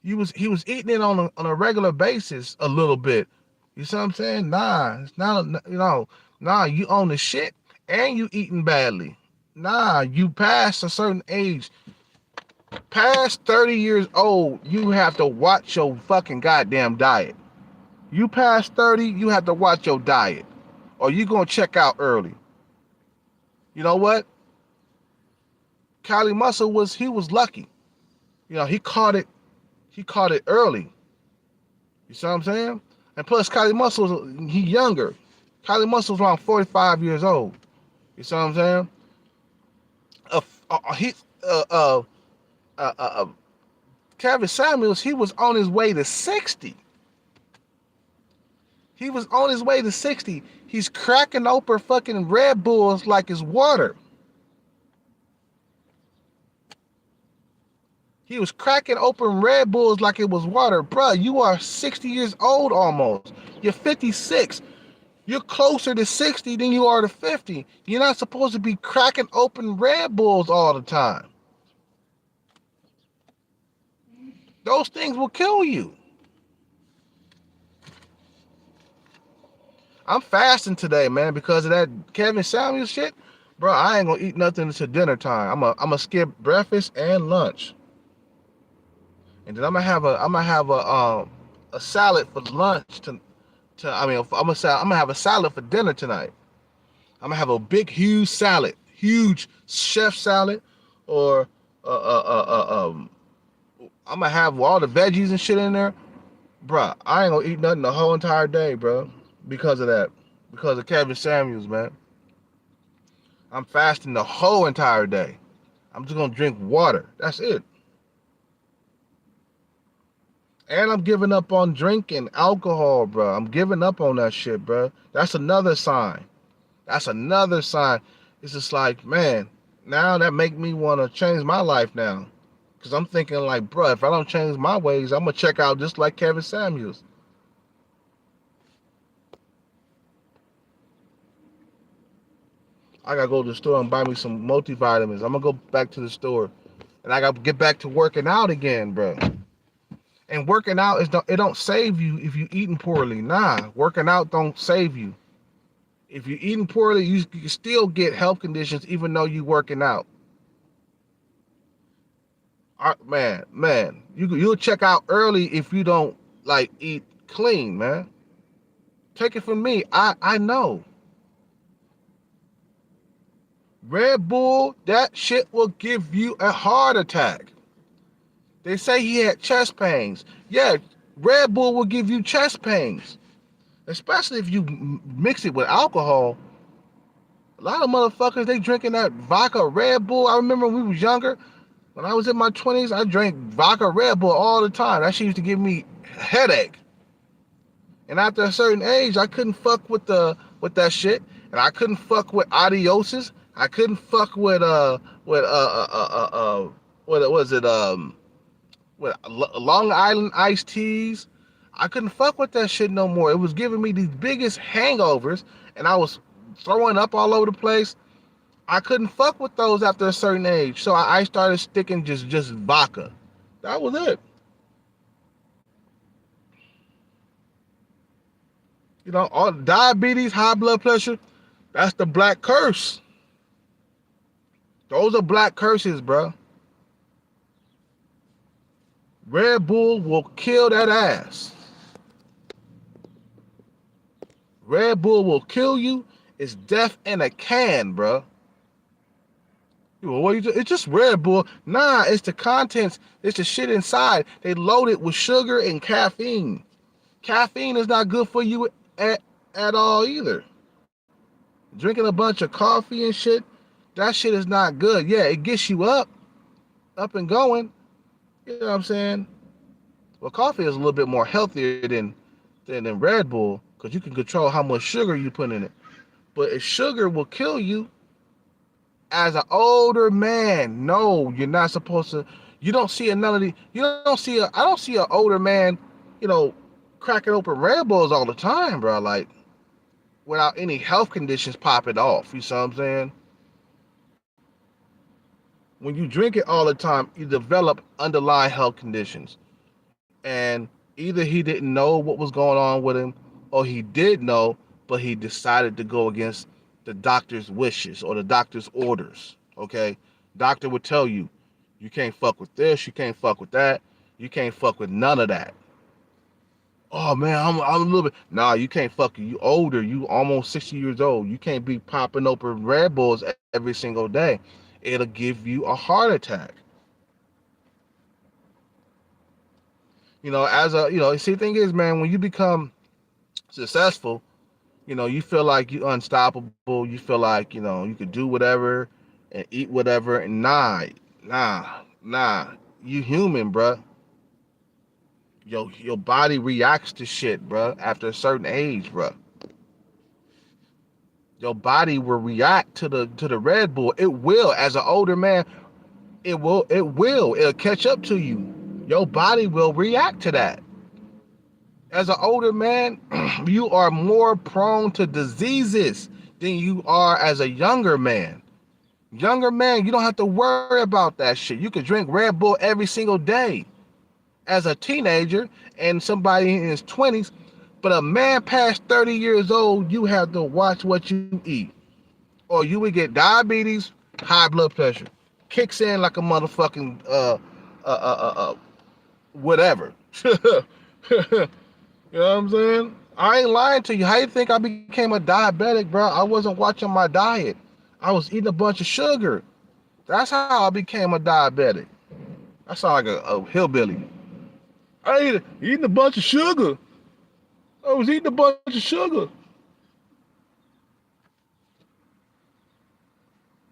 He was eating it on a regular basis a little bit. You see what I'm saying? Nah, it's not. Nah, you own the shit and you eating badly. Nah, you past a certain age, past 30 years old, you have to watch your fucking goddamn diet. You past 30, you have to watch your diet, or you gonna check out early. You know what? Cali Muscle was lucky. You know, he caught it early. You see what I'm saying? And plus, Cali Muscle, he younger. Cali Muscle's around 45 years old. You see what I'm saying? He Kevin Samuels, he was on his way to 60. He was on his way to 60. He's cracking open fucking Red Bulls like it's water. He was cracking open Red Bulls like it was water. Bruh, you are 60 years old almost. You're 56. You're closer to 60 than you are to 50. You're not supposed to be cracking open Red Bulls all the time. Those things will kill you. I'm fasting today, man, because of that Kevin Samuels shit. Bro, I ain't gonna eat nothing until dinner time. I'm gonna skip breakfast and lunch, and then I'm gonna have a salad for lunch. I'm gonna have a salad for dinner tonight. I'm gonna have a big, huge salad, huge chef salad, or I'm gonna have all the veggies and shit in there. Bruh, I ain't gonna eat nothing the whole entire day, bro, because of that, because of Kevin Samuels, man. I'm fasting the whole entire day. I'm just gonna drink water. That's it. And I'm giving up on drinking alcohol, bro. I'm giving up on that shit, bro. That's another sign. That's another sign. It's just like, man, now that make me want to change my life now. Because I'm thinking like, bro, if I don't change my ways, I'm going to check out just like Kevin Samuels. I got to go to the store and buy me some multivitamins. I'm going to go back to the store. And I got to get back to working out again, bro. And working out, it don't save you if you're eating poorly. Nah, working out don't save you. If you're eating poorly, you can still get health conditions even though you're working out. Man, you'll check out early if you don't like eat clean, man. Take it from me. I know. Red Bull, that shit will give you a heart attack. They say he had chest pains. Yeah, Red Bull will give you chest pains, especially if you mix it with alcohol. A lot of motherfuckers, they drinking that vodka Red Bull. I remember when we was younger. When I was in my 20s, I drank vodka Red Bull all the time. That shit used to give me a headache. And after a certain age, I couldn't fuck with that shit. And I couldn't fuck with Adioses. I couldn't fuck with what was it with Long Island iced teas. I couldn't fuck with that shit no more. It was giving me these biggest hangovers, and I was throwing up all over the place. I couldn't fuck with those after a certain age, so I started sticking just vodka. That was it. You know, all diabetes, high blood pressure, that's the black curse. Those are black curses, bro. Red Bull will kill that ass. Red Bull will kill you. It's death in a can, bro. It's just Red Bull. Nah, it's the contents. It's the shit inside. They load it with sugar and caffeine. Caffeine is not good for you at all either. Drinking a bunch of coffee and shit, that shit is not good. Yeah, it gets you up and going. You know what I'm saying? Well, coffee is a little bit more healthier than Red Bull because you can control how much sugar you put in it. But if sugar will kill you, as an older man, no, you're not supposed to. You don't see another. I don't see an older man, cracking open Red Bulls all the time, bro. Like without any health conditions popping off. You see what I'm saying? When you drink it all the time, you develop underlying health conditions. And either he didn't know what was going on with him, or he did know, but he decided to go against the doctor's wishes or the doctor's orders. Okay, doctor would tell you, you can't fuck with this, you can't fuck with that, you can't fuck with none of that. Oh man, I'm a little bit. Nah, you can't fuck. You older, you almost 60 years old. You can't be popping open Red Bulls every single day. It'll give you a heart attack. See, the thing is, man, when you become successful, you feel like you're unstoppable. You feel like, you could do whatever and eat whatever. And nah, you human, bruh. Your body reacts to shit, bro. After a certain age, bro, your body will react to the Red Bull. It will. As an older man, it will. It'll catch up to you. Your body will react to that. As an older man, you are more prone to diseases than you are as a younger man. Younger man, you don't have to worry about that shit. You can drink Red Bull every single day as a teenager and somebody in his 20s. But a man past 30 years old, you have to watch what you eat. Or you would get diabetes, high blood pressure. Kicks in like a motherfucking whatever. You know what I'm saying? I ain't lying to you. How you think I became a diabetic, bro? I wasn't watching my diet. I was eating a bunch of sugar. That's how I became a diabetic. I sound like a hillbilly. Eating a bunch of sugar. I was eating a bunch of sugar.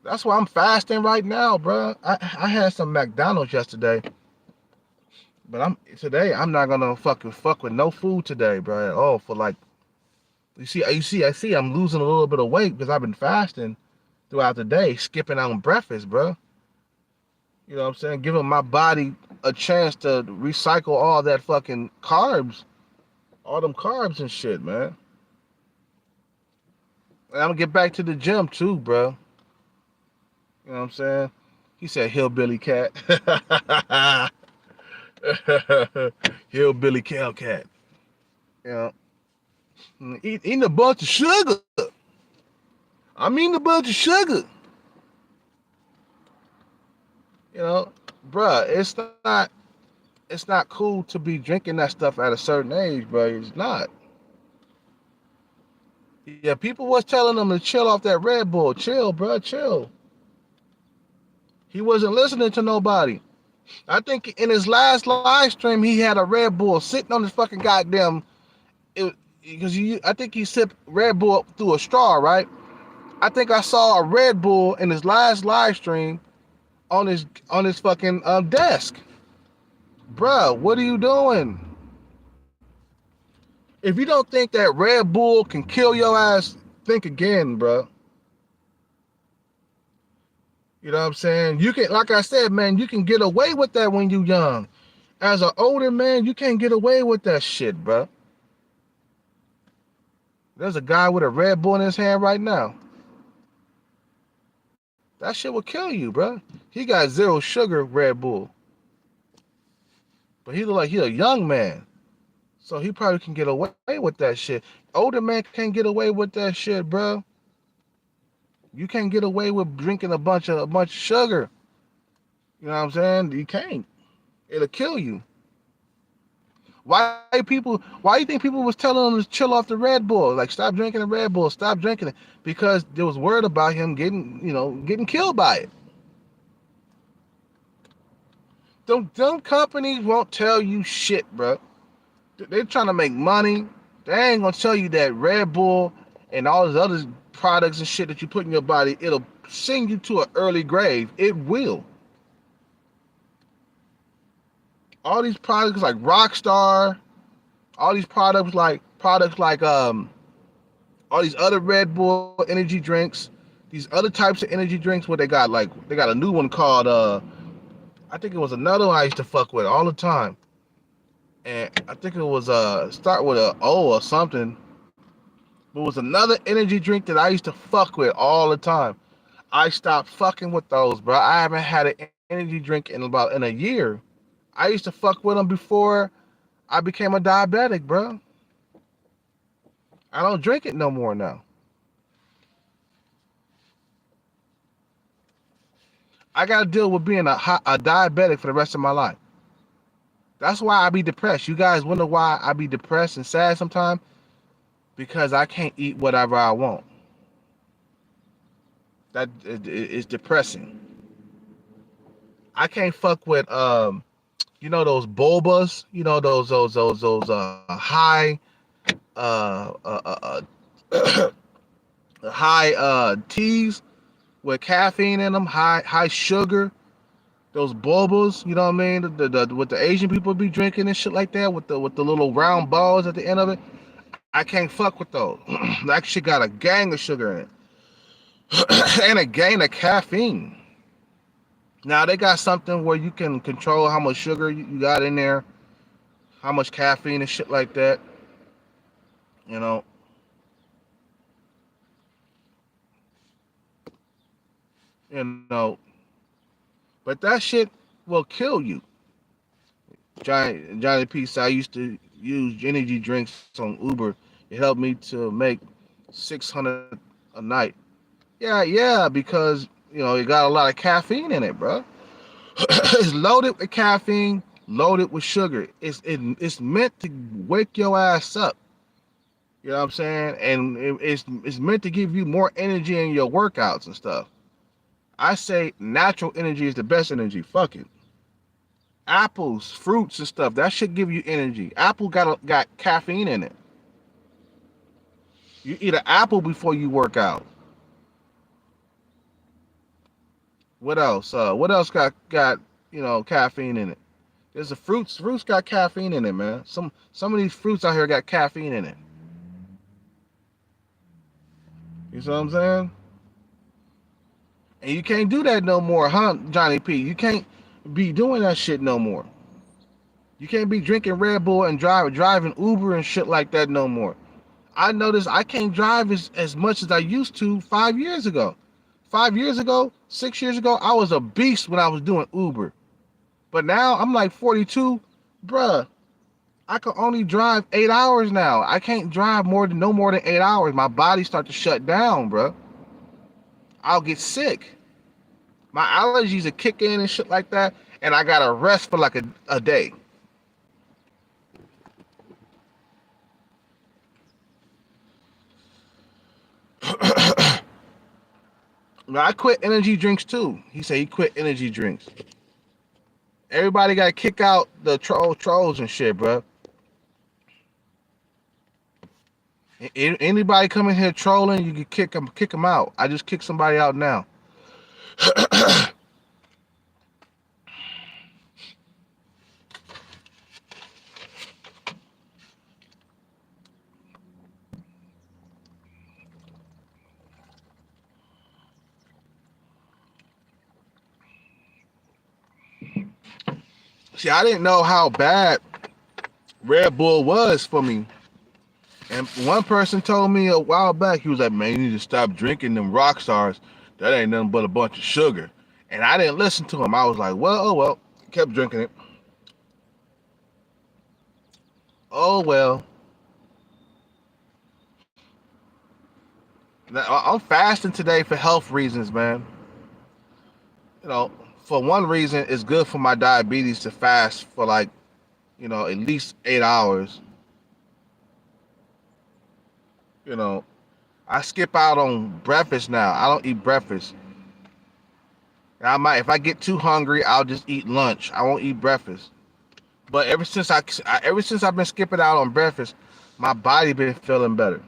That's why I'm fasting right now, bro. I had some McDonald's yesterday, but I'm not gonna fucking fuck with no food today, bro. At all. For like, I see. I'm losing a little bit of weight because I've been fasting throughout the day, skipping on breakfast, bro. You know what I'm saying? Giving my body a chance to recycle all that fucking carbs, all them carbs and shit, man. And I'm gonna get back to the gym too, bro. You know what I'm saying? He said hillbilly cat. Hillbilly cow cat. You know, eating a bunch of sugar. I'm eating a bunch of sugar. You know, bruh, it's not cool to be drinking that stuff at a certain age, bro. It's not. Yeah, people was telling him to chill off that Red Bull. Chill, bro, chill. He wasn't listening to nobody. I think in his last live stream, he had a Red Bull sitting on his fucking goddamn. Because I think he sipped Red Bull through a straw, right? I think I saw a Red Bull in his last live stream on his fucking desk. Bruh, what are you doing? If you don't think that Red Bull can kill your ass, think again, bruh. You know what I'm saying? You can, like I said, man, you can get away with that when you young. As an older man, you can't get away with that shit, bruh. There's a guy with a Red Bull in his hand right now. That shit will kill you, bruh. He got zero sugar Red Bull. But he look like he a young man. So he probably can get away with that shit. Older man can't get away with that shit, bro. You can't get away with drinking a bunch of sugar. You know what I'm saying? You can't. It'll kill you. Why you think people was telling him to chill off the Red Bull? Like, stop drinking the Red Bull, stop drinking it. Because there was word about him getting killed by it. Them companies won't tell you shit, bro. They're trying to make money. They ain't gonna tell you that Red Bull and all these other products and shit that you put in your body, it'll send you to an early grave. It will. All these products like Rockstar, all these products like all these other Red Bull energy drinks, these other types of energy drinks where they got a new one called I think it was another one I used to fuck with all the time. And I think it was start with a O or something. But it was another energy drink that I used to fuck with all the time. I stopped fucking with those, bro. I haven't had an energy drink in a year. I used to fuck with them before I became a diabetic, bro. I don't drink it no more now. I got to deal with being a diabetic for the rest of my life. That's why I be depressed. You guys wonder why I be depressed and sad sometimes? Because I can't eat whatever I want. That is depressing. I can't fuck with those bobas, those high high teas with caffeine in them, high sugar. those bobas, you know what I mean? What the Asian people be drinking and shit like that with the little round balls at the end of it. I can't fuck with those. That shit got a gang of sugar in it and a gang of caffeine. Now they got something where you can control how much sugar you got in there, how much caffeine and shit like that. You know, you know, but that shit will kill you. Johnny P. I used to use energy drinks on Uber. It helped me to make 600 a night. Yeah, because it got a lot of caffeine in it, bro. It's loaded with caffeine, loaded with sugar. It's meant to wake your ass up. You know what I'm saying? And it's meant to give you more energy in your workouts and stuff. I say natural energy is the best energy. Fuck it. Apples, fruits, and stuff that should give you energy. Apple got caffeine in it. You eat an apple before you work out. What else? What else got caffeine in it? There's the fruits. Fruits got caffeine in it, man. Some of these fruits out here got caffeine in it. You see what I'm saying? And you can't do that no more, huh, Johnny P? You can't be doing that shit no more. You can't be drinking Red Bull and driving Uber and shit like that no more. I noticed I can't drive as much as I used to 5 years ago. 5 years ago, 6 years ago, I was a beast when I was doing Uber. But now I'm like 42, bruh. I can only drive 8 hours now. I can't drive no more than 8 hours. My body starts to shut down, bruh. I'll get sick. My allergies are kick in and shit like that, and I gotta rest for like a day. Now, I quit energy drinks too. He said he quit energy drinks. Everybody got to kick out the trolls and shit, bro. Anybody coming here trolling, you can kick them out. I just kicked somebody out now. See, I didn't know how bad Red Bull was for me. And one person told me a while back, he was like, man, you need to stop drinking them rock stars. That ain't nothing but a bunch of sugar. And I didn't listen to him. I was like, well, oh well. Kept drinking it. Oh well. Now, I'm fasting today for health reasons, man. For one reason, it's good for my diabetes to fast for like, at least 8 hours. I skip out on breakfast now. I don't eat breakfast. If I get too hungry, I'll just eat lunch. I won't eat breakfast. But ever since I've been skipping out on breakfast, my body been feeling better.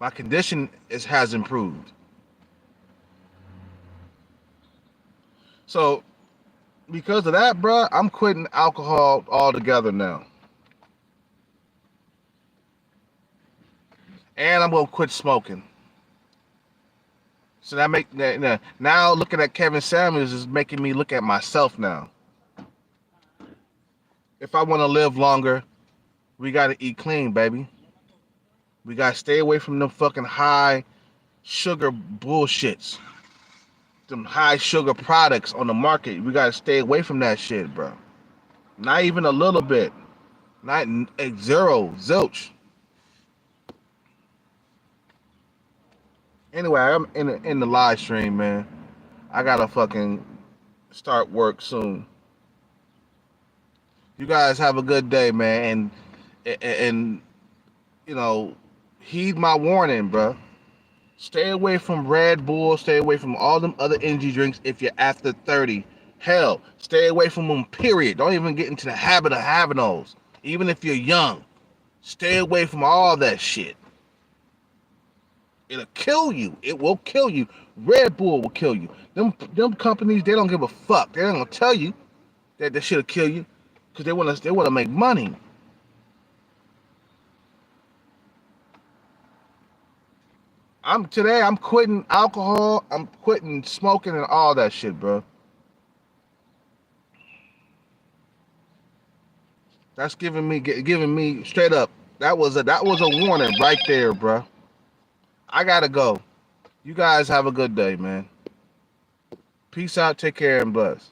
My condition has improved. So because of that, bro, I'm quitting alcohol altogether now. And I'm gonna quit smoking. So now looking at Kevin Samuels is making me look at myself now. If I want to live longer, we gotta eat clean, baby. We gotta stay away from them fucking high sugar bullshits. Them high sugar products on the market. We gotta stay away from that shit, bro. Not even a little bit. Not zero, zilch. Anyway, I'm in the live stream, man. I gotta fucking start work soon. You guys have a good day, man, and heed my warning, bro. Stay away from Red Bull. Stay away from all them other energy drinks if you're after 30. Hell, stay away from them, period. Don't even get into the habit of having those. Even if you're young, stay away from all that shit. It'll kill you. It will kill you. Red Bull will kill you. Them companies, they don't give a fuck. They don't gonna tell you that shit'll kill you because they wanna make money. I'm quitting alcohol. I'm quitting smoking and all that shit, bro. That's giving me straight up. That was a warning right there, bro. I gotta go. You guys have a good day, man. Peace out. Take care and bless.